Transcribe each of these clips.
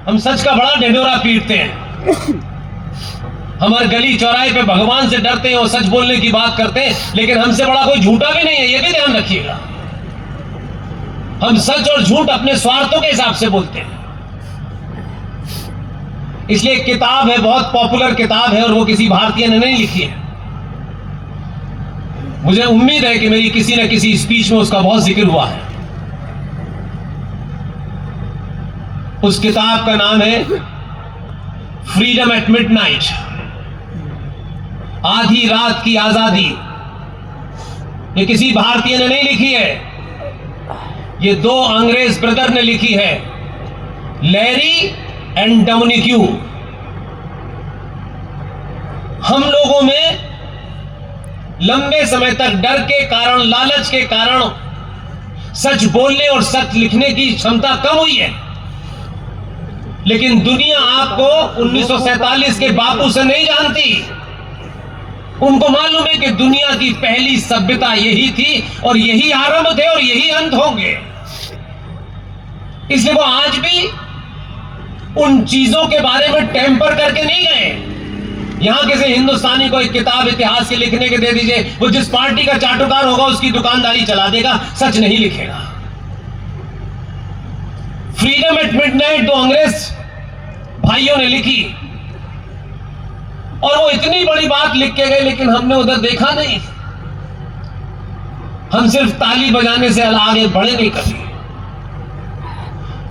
हम सच का बड़ा ढिंढोरा पीटते हैं। हमारे गली चौराहे पे भगवान से डरते हैं और सच बोलने की बात करते हैं, लेकिन हमसे बड़ा कोई झूठा भी नहीं है, ये भी ध्यान रखिएगा। हम सच और झूठ अपने स्वार्थों के हिसाब से बोलते हैं। इसलिए एक किताब है, बहुत पॉपुलर किताब है, और वो किसी भारतीय ने नहीं लिखी है। मुझे उम्मीद है कि मेरी किसी न किसी स्पीच में उसका बहुत जिक्र हुआ है। उस किताब का नाम है फ्रीडम एट मिडनाइट, आधी रात की आजादी। ये किसी भारतीय ने नहीं लिखी है, ये दो अंग्रेज ब्रदर ने लिखी है, लैरी एंड डोमिनिक्यू। हम लोगों में लंबे समय तक डर के कारण, लालच के कारण सच बोलने और सच लिखने की क्षमता कम हुई है। लेकिन दुनिया आपको 1947 के बापू से नहीं जानती। उनको मालूम है कि दुनिया की पहली सभ्यता यही थी और यही आरंभ थे और यही अंत होंगे। इसलिए वो आज भी उन चीजों के बारे में टेम्पर करके नहीं गए। यहां किसी हिंदुस्तानी को एक किताब इतिहास के लिखने के दे दीजिए, वो जिस पार्टी का चाटुकार होगा उसकी दुकानदारी चला देगा, सच नहीं लिखेगा। फ्रीडम एट मिडनाइट दो अंग्रेज भाइयों ने लिखी और वो इतनी बड़ी बात लिख के गए, लेकिन हमने उधर देखा नहीं। हम सिर्फ ताली बजाने से आगे बढ़े नहीं कभी।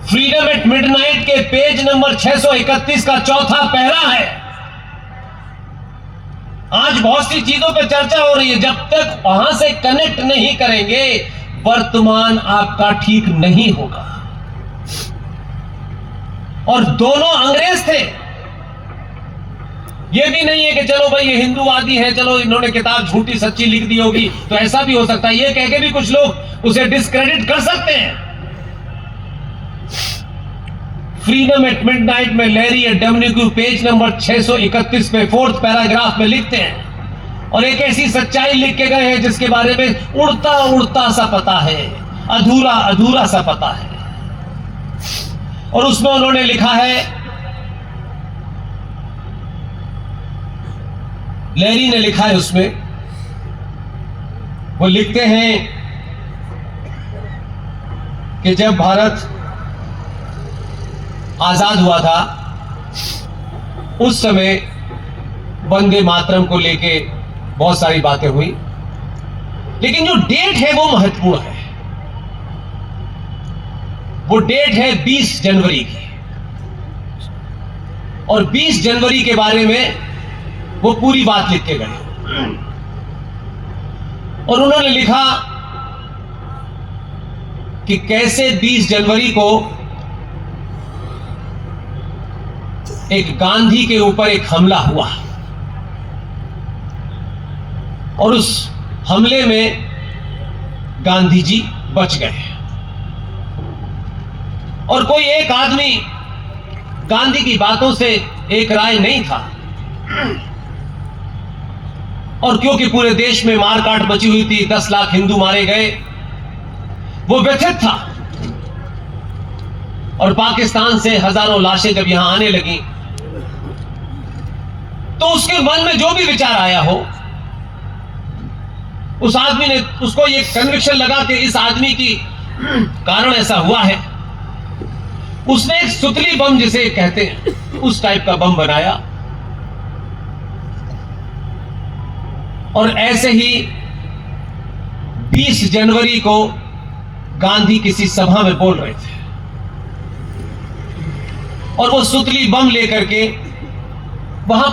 फ्रीडम एट मिडनाइट के पेज नंबर 631 का चौथा पैरा है। आज बहुत सी चीजों पे चर्चा हो रही है, जब तक वहां से कनेक्ट नहीं करेंगे वर्तमान आपका ठीक नहीं होगा। और दोनों अंग्रेज थे। यह भी नहीं है कि चलो भाई ये हिंदूवादी है, चलो इन्होंने किताब झूठी सच्ची लिख दी होगी, तो ऐसा भी हो सकता है। ये कह के भी कुछ लोग उसे डिस्क्रेडिट कर सकते हैं। फ्रीडम एट मिडनाइट में लैरी एंड डोमिनिक्यू पेज नंबर 631 पे 4th पैराग्राफ में लिखते हैं, और एक ऐसी सच्चाई लिख के गए हैं जिसके बारे में उड़ता उड़ता सा पता है, अधूरा अधूरा सा पता है। और उसमें उन्होंने लिखा है, लैरी ने लिखा है उसमें, वो लिखते हैं कि जब भारत आजाद हुआ था उस समय वंदे मातरम को लेके बहुत सारी बातें हुई, लेकिन जो डेट है वो महत्वपूर्ण है। वो डेट है 20 जनवरी की, और 20 जनवरी के बारे में वो पूरी बात लिख के गए। और उन्होंने लिखा कि कैसे 20 जनवरी को एक गांधी के ऊपर एक हमला हुआ, और उस हमले में गांधी जी बच गए, और कोई एक आदमी गांधी की बातों से एक राय नहीं था। और क्योंकि पूरे देश में मारकाट मची हुई थी, 10 लाख हिंदू मारे गए, वो व्यथित था। और पाकिस्तान से हजारों लाशें जब यहां आने लगी, तो उसके मन में जो भी विचार आया हो, उस आदमी ने, उसको ये कन्विक्शन लगा कि इस आदमी की कारण ऐसा हुआ है। उसने एक सुतली बम जिसे कहते हैं, उस टाइप का बम बनाया, और ऐसे ही 20 जनवरी को गांधी किसी सभा में बोल रहे थे, और वो सुतली बम लेकर के वहां